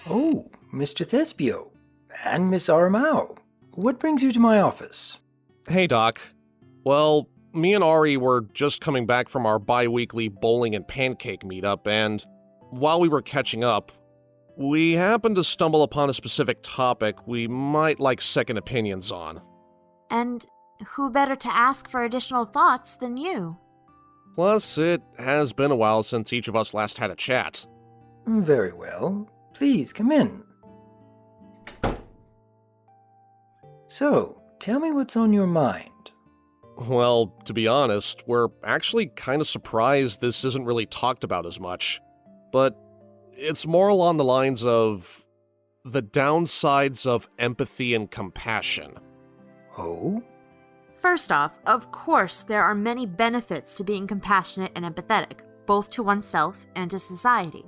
Oh, Mr. Thespio. And Miss Aramau. What brings you to my office? Hey, Doc. Well, me and Ari were just coming back from our bi-weekly bowling and pancake meetup, and while we were catching up, we happened to stumble upon a specific topic we might like second opinions on. And who better to ask for additional thoughts than you? Plus, it has been a while since each of us last had a chat. Very well. Please come in. So, tell me what's on your mind. Well, to be honest, we're actually kind of surprised this isn't really talked about as much. But it's more along the lines of the downsides of empathy and compassion. Oh? First off, of course, there are many benefits to being compassionate and empathetic, both to oneself and to society.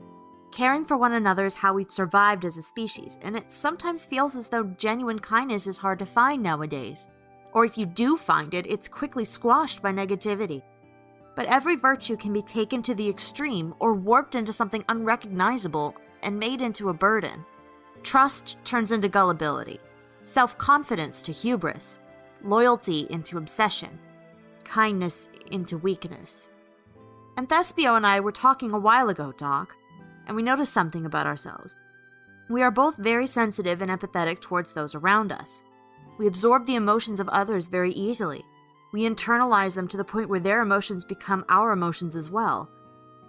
Caring for one another is how we've survived as a species, and it sometimes feels as though genuine kindness is hard to find nowadays. Or if you do find it, it's quickly squashed by negativity. But every virtue can be taken to the extreme or warped into something unrecognizable and made into a burden. Trust turns into gullibility, self-confidence to hubris, loyalty into obsession, kindness into weakness. And Thespio and I were talking a while ago, Doc, and we noticed something about ourselves. We are both very sensitive and empathetic towards those around us. We absorb the emotions of others very easily. We internalize them to the point where their emotions become our emotions as well.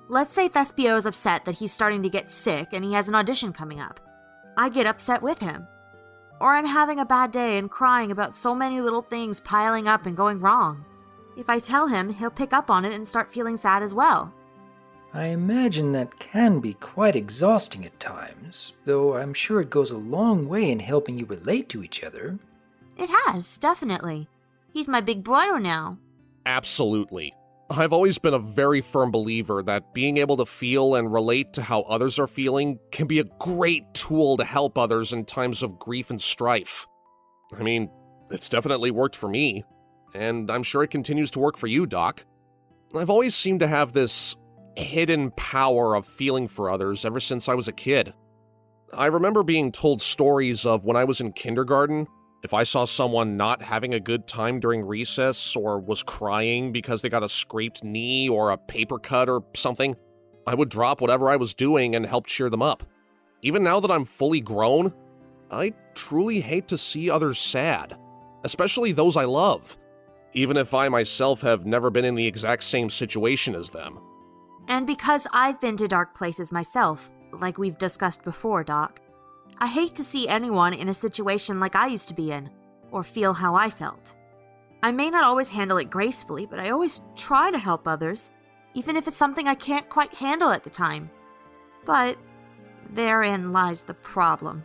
Let's say Thespio is upset that he's starting to get sick and he has an audition coming up. I get upset with him. Or I'm having a bad day and crying about so many little things piling up and going wrong. If I tell him, he'll pick up on it and start feeling sad as well. I imagine that can be quite exhausting at times, though I'm sure it goes a long way in helping you relate to each other. It has, definitely. He's my big brother now. Absolutely. I've always been a very firm believer that being able to feel and relate to how others are feeling can be a great tool to help others in times of grief and strife. I mean, it's definitely worked for me, and I'm sure it continues to work for you, Doc. I've always seemed to have this hidden power of feeling for others ever since I was a kid. I remember being told stories of when I was in kindergarten. If I saw someone not having a good time during recess or was crying because they got a scraped knee or a paper cut or something, I would drop whatever I was doing and help cheer them up. Even now that I'm fully grown, I truly hate to see others sad, especially those I love, even if I myself have never been in the exact same situation as them. And because I've been to dark places myself, like we've discussed before, Doc, I hate to see anyone in a situation like I used to be in, or feel how I felt. I may not always handle it gracefully, but I always try to help others, even if it's something I can't quite handle at the time. But therein lies the problem.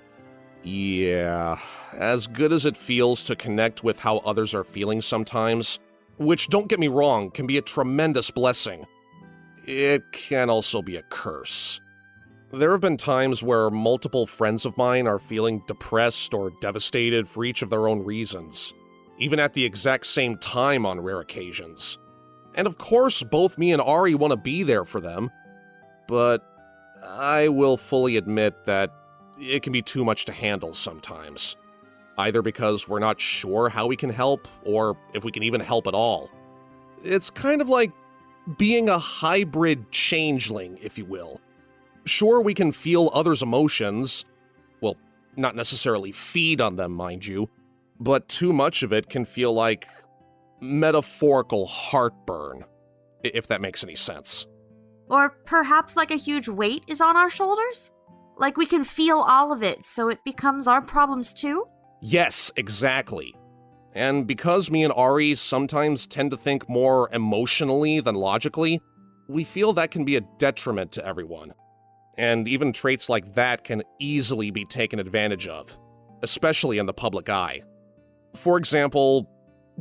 Yeah, as good as it feels to connect with how others are feeling sometimes, which, don't get me wrong, can be a tremendous blessing, it can also be a curse. There have been times where multiple friends of mine are feeling depressed or devastated for each of their own reasons, even at the exact same time on rare occasions. And of course, both me and Ari want to be there for them, but I will fully admit that it can be too much to handle sometimes, either because we're not sure how we can help, or if we can even help at all. It's kind of like being a hybrid changeling, if you will. Sure, we can feel others' emotions, well, not necessarily feed on them, mind you, but too much of it can feel like metaphorical heartburn, if that makes any sense. Or perhaps like a huge weight is on our shoulders? Like we can feel all of it, so it becomes our problems too? Yes, exactly. And because me and Ari sometimes tend to think more emotionally than logically, we feel that can be a detriment to everyone. And even traits like that can easily be taken advantage of, especially in the public eye. For example,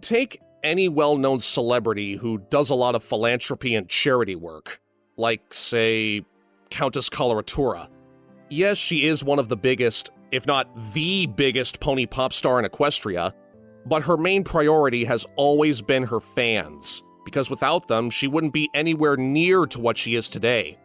take any well-known celebrity who does a lot of philanthropy and charity work, like, say, Countess Coloratura. Yes, she is one of the biggest, if not the biggest pony pop star in Equestria, but her main priority has always been her fans, because without them, she wouldn't be anywhere near to what she is today.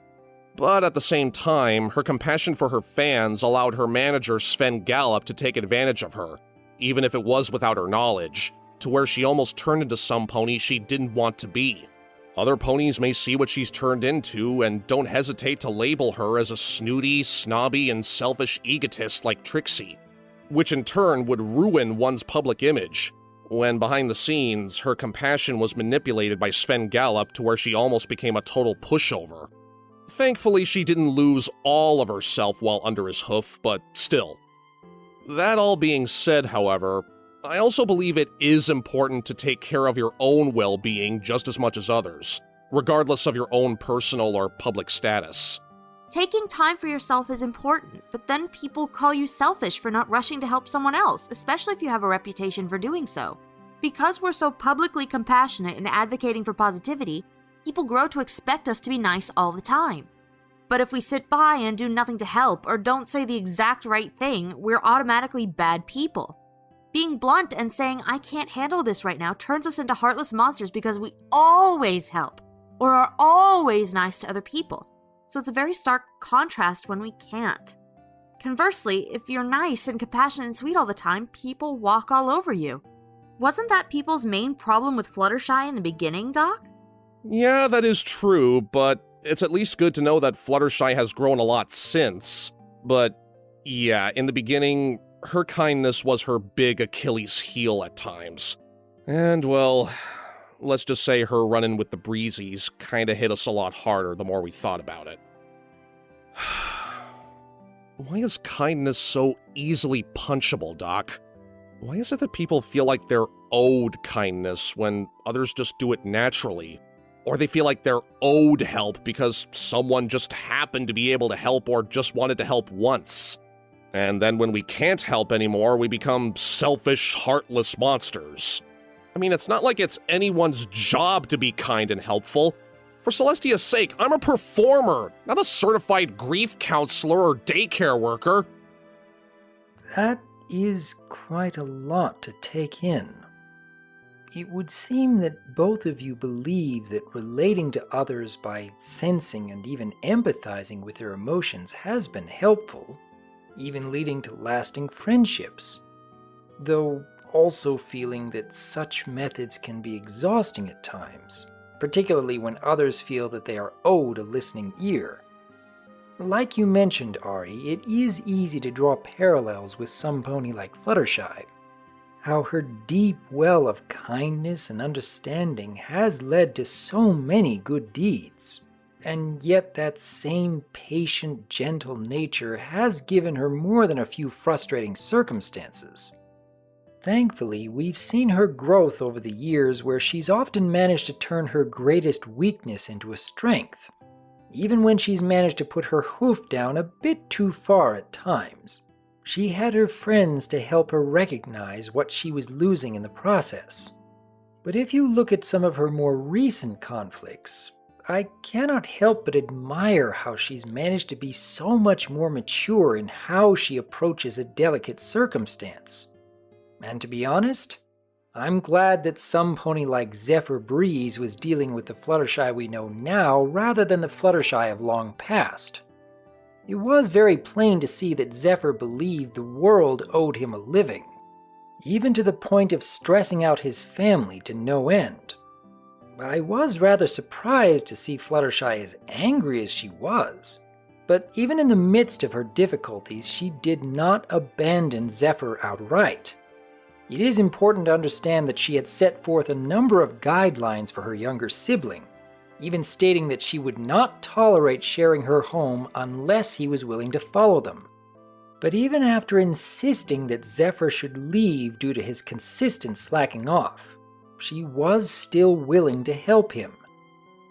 But at the same time, her compassion for her fans allowed her manager Sven Gallup to take advantage of her, even if it was without her knowledge, to where she almost turned into some pony she didn't want to be. Other ponies may see what she's turned into and don't hesitate to label her as a snooty, snobby, and selfish egotist like Trixie, which in turn would ruin one's public image, when behind the scenes, her compassion was manipulated by Sven Gallup to where she almost became a total pushover. Thankfully, she didn't lose all of herself while under his hoof, but still. That all being said, however, I also believe it is important to take care of your own well-being just as much as others, regardless of your own personal or public status. Taking time for yourself is important, but then people call you selfish for not rushing to help someone else, especially if you have a reputation for doing so. Because we're so publicly compassionate and advocating for positivity, people grow to expect us to be nice all the time. But if we sit by and do nothing to help or don't say the exact right thing, we're automatically bad people. Being blunt and saying, "I can't handle this right now," turns us into heartless monsters because we always help or are always nice to other people. So it's a very stark contrast when we can't. Conversely, if you're nice and compassionate and sweet all the time, people walk all over you. Wasn't that people's main problem with Fluttershy in the beginning, Doc? Yeah, that is true, but it's at least good to know that Fluttershy has grown a lot since. But yeah, in the beginning, her kindness was her big Achilles heel at times. And well, let's just say her run-in with the Breezies kinda hit us a lot harder the more we thought about it. Why is kindness so easily punchable, Doc? Why is it that people feel like they're owed kindness when others just do it naturally? Or they feel like they're owed help because someone just happened to be able to help or just wanted to help once. And then when we can't help anymore, we become selfish, heartless monsters. I mean, it's not like it's anyone's job to be kind and helpful. For Celestia's sake, I'm a performer, not a certified grief counselor or daycare worker. That is quite a lot to take in. It would seem that both of you believe that relating to others by sensing and even empathizing with their emotions has been helpful, even leading to lasting friendships, though also feeling that such methods can be exhausting at times, particularly when others feel that they are owed a listening ear. Like you mentioned, Ari, it is easy to draw parallels with some pony like Fluttershy. How her deep well of kindness and understanding has led to so many good deeds, and yet that same patient, gentle nature has given her more than a few frustrating circumstances. Thankfully, we've seen her growth over the years where she's often managed to turn her greatest weakness into a strength, even when she's managed to put her hoof down a bit too far at times. She had her friends to help her recognize what she was losing in the process. But if you look at some of her more recent conflicts, I cannot help but admire how she's managed to be so much more mature in how she approaches a delicate circumstance. And to be honest, I'm glad that some pony like Zephyr Breeze was dealing with the Fluttershy we know now rather than the Fluttershy of long past. It was very plain to see that Zephyr believed the world owed him a living, even to the point of stressing out his family to no end. I was rather surprised to see Fluttershy as angry as she was, but even in the midst of her difficulties, she did not abandon Zephyr outright. It is important to understand that she had set forth a number of guidelines for her younger sibling, even stating that she would not tolerate sharing her home unless he was willing to follow them. But even after insisting that Zephyr should leave due to his consistent slacking off, she was still willing to help him,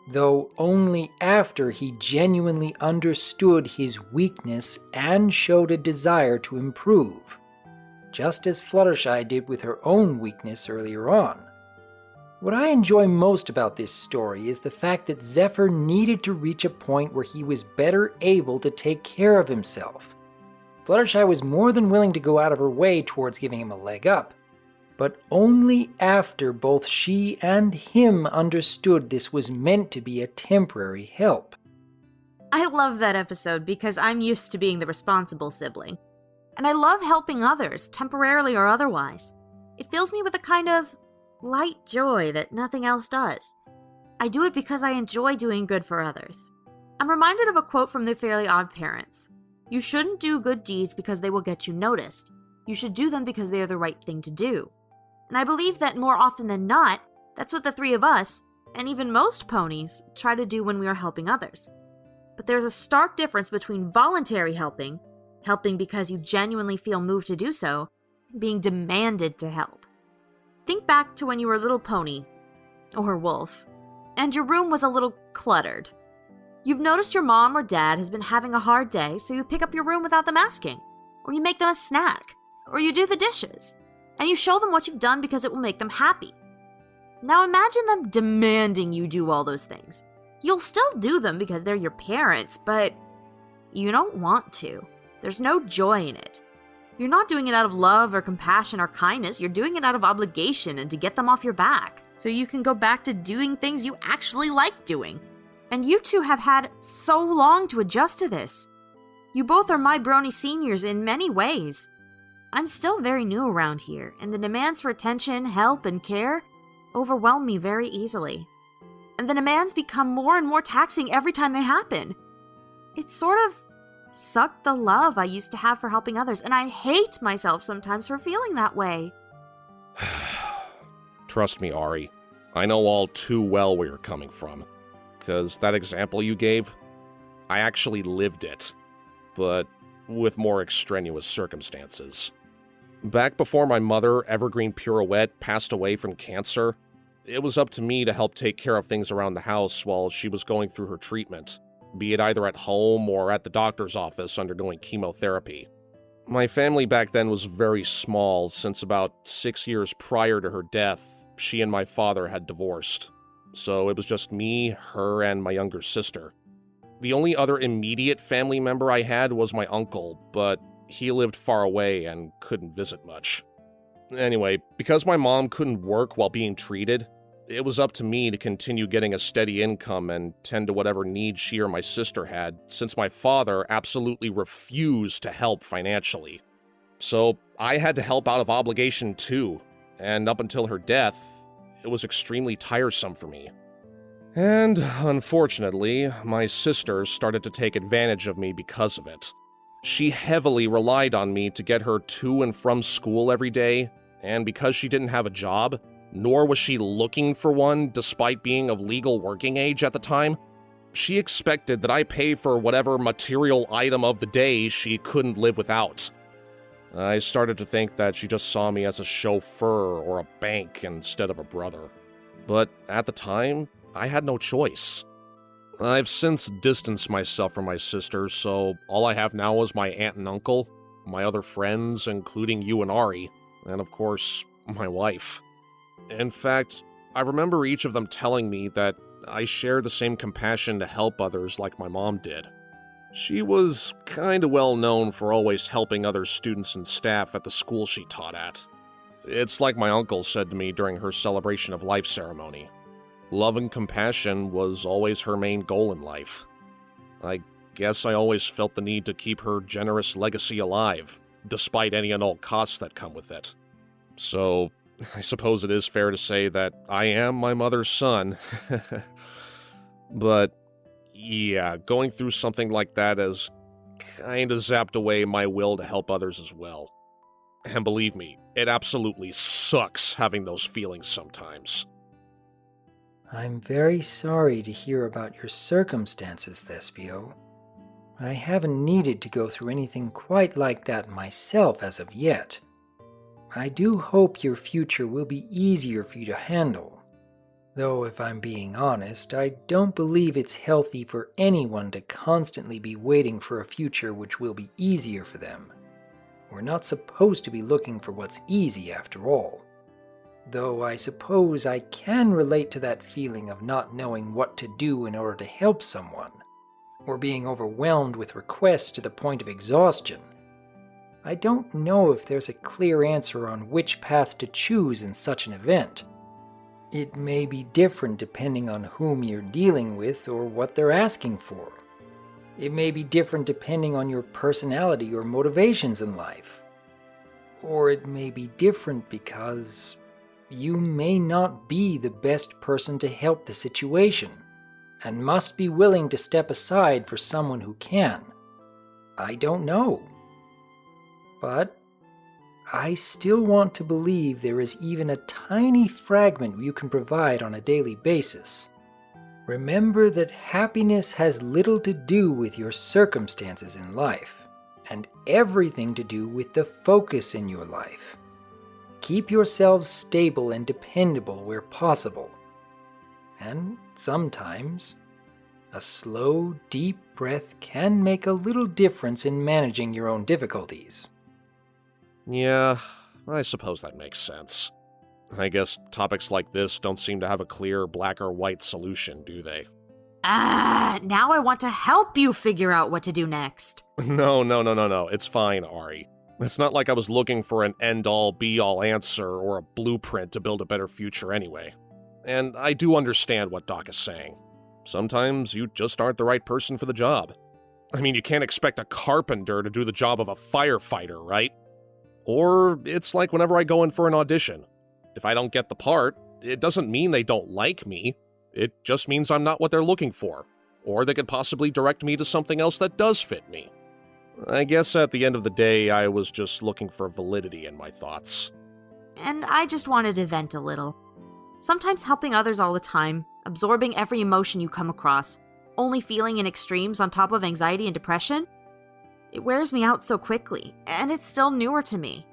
though only after he genuinely understood his weakness and showed a desire to improve, just as Fluttershy did with her own weakness earlier on. What I enjoy most about this story is the fact that Zephyr needed to reach a point where he was better able to take care of himself. Fluttershy was more than willing to go out of her way towards giving him a leg up, but only after both she and him understood this was meant to be a temporary help. I love that episode because I'm used to being the responsible sibling. And I love helping others, temporarily or otherwise. It fills me with a kind of light joy that nothing else does. I do it because I enjoy doing good for others. I'm reminded of a quote from The Fairly Odd Parents. You shouldn't do good deeds because they will get you noticed. You should do them because they are the right thing to do. And I believe that more often than not, that's what the three of us, and even most ponies, try to do when we are helping others. But there's a stark difference between voluntary helping because you genuinely feel moved to do so, and being demanded to help. Think back to when you were a little pony, or wolf, and your room was a little cluttered. You've noticed your mom or dad has been having a hard day, so you pick up your room without them asking, or you make them a snack, or you do the dishes, and you show them what you've done because it will make them happy. Now imagine them demanding you do all those things. You'll still do them because they're your parents, but you don't want to. There's no joy in it. You're not doing it out of love or compassion or kindness. You're doing it out of obligation and to get them off your back, so you can go back to doing things you actually like doing. And you two have had so long to adjust to this. You both are my brony seniors in many ways. I'm still very new around here, and the demands for attention, help, and care overwhelm me very easily. And the demands become more and more taxing every time they happen. It sort of sucked the love I used to have for helping others, and I hate myself sometimes for feeling that way. Trust me, Ari. I know all too well where you're coming from. Because that example you gave, I actually lived it. But with more extraneous circumstances. Back before my mother, Evergreen Pirouette, passed away from cancer, it was up to me to help take care of things around the house while she was going through her treatment, be it either at home or at the doctor's office undergoing chemotherapy. My family back then was very small, since about 6 years prior to her death, she and my father had divorced. So it was just me, her, and my younger sister. The only other immediate family member I had was my uncle, but he lived far away and couldn't visit much. Anyway, because my mom couldn't work while being treated, it was up to me to continue getting a steady income and tend to whatever needs she or my sister had, since my father absolutely refused to help financially. So I had to help out of obligation too, and up until her death, it was extremely tiresome for me. And unfortunately, my sister started to take advantage of me because of it. She heavily relied on me to get her to and from school every day, and because she didn't have a job, nor was she looking for one despite being of legal working age at the time, she expected that I pay for whatever material item of the day she couldn't live without. I started to think that she just saw me as a chauffeur or a bank instead of a brother. But at the time, I had no choice. I've since distanced myself from my sister, so all I have now is my aunt and uncle, my other friends, including you and Ari, and of course, my wife. In fact, I remember each of them telling me that I share the same compassion to help others like my mom did. She was kinda well known for always helping other students and staff at the school she taught at. It's like my uncle said to me during her celebration of life ceremony. Love and compassion was always her main goal in life. I guess I always felt the need to keep her generous legacy alive, despite any and all costs that come with it. So, I suppose it is fair to say that I am my mother's son. But, yeah, going through something like that has kinda zapped away my will to help others as well. And believe me, it absolutely sucks having those feelings sometimes. I'm very sorry to hear about your circumstances, Thespio. I haven't needed to go through anything quite like that myself as of yet. I do hope your future will be easier for you to handle. Though if I'm being honest, I don't believe it's healthy for anyone to constantly be waiting for a future which will be easier for them. We're not supposed to be looking for what's easy after all. Though I suppose I can relate to that feeling of not knowing what to do in order to help someone, or being overwhelmed with requests to the point of exhaustion. I don't know if there's a clear answer on which path to choose in such an event. It may be different depending on whom you're dealing with or what they're asking for. It may be different depending on your personality or motivations in life. Or it may be different because you may not be the best person to help the situation, and must be willing to step aside for someone who can. I don't know. But I still want to believe there is even a tiny fragment you can provide on a daily basis. Remember that happiness has little to do with your circumstances in life, and everything to do with the focus in your life. Keep yourselves stable and dependable where possible. And sometimes, a slow, deep breath can make a little difference in managing your own difficulties. Yeah, I suppose that makes sense. I guess topics like this don't seem to have a clear black or white solution, do they? Now I want to help you figure out what to do next. No. It's fine, Ari. It's not like I was looking for an end-all, be-all answer or a blueprint to build a better future anyway. And I do understand what Doc is saying. Sometimes you just aren't the right person for the job. I mean, you can't expect a carpenter to do the job of a firefighter, right? Or it's like whenever I go in for an audition. If I don't get the part, it doesn't mean they don't like me. It just means I'm not what they're looking for. Or they could possibly direct me to something else that does fit me. I guess at the end of the day, I was just looking for validity in my thoughts. And I just wanted to vent a little. Sometimes helping others all the time, absorbing every emotion you come across, only feeling in extremes on top of anxiety and depression, it wears me out so quickly, and it's still newer to me.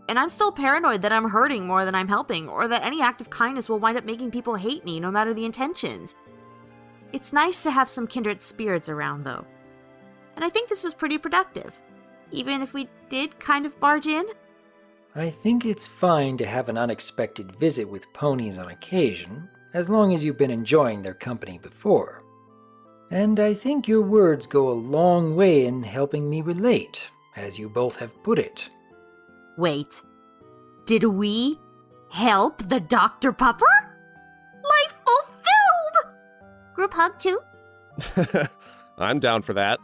And I'm still paranoid that I'm hurting more than I'm helping, or that any act of kindness will wind up making people hate me, no matter the intentions. It's nice to have some kindred spirits around, though. And I think this was pretty productive, even if we did kind of barge in. I think it's fine to have an unexpected visit with ponies on occasion, as long as you've been enjoying their company before. And I think your words go a long way in helping me relate, as you both have put it. Wait, did we help the Dr. Pupper? Life fulfilled! Group hug too? I'm down for that.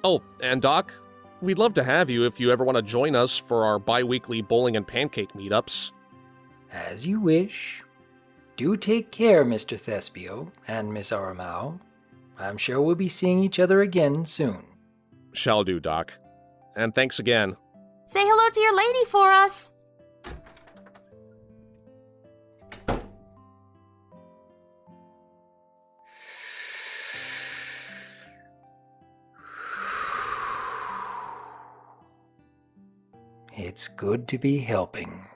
Oh, and Doc, we'd love to have you if you ever want to join us for our bi-weekly bowling and pancake meetups. As you wish. Do take care, Mr. Thespio and Miss Aramau. I'm sure we'll be seeing each other again soon. Shall do, Doc. And thanks again. Say hello to your lady for us. It's good to be helping.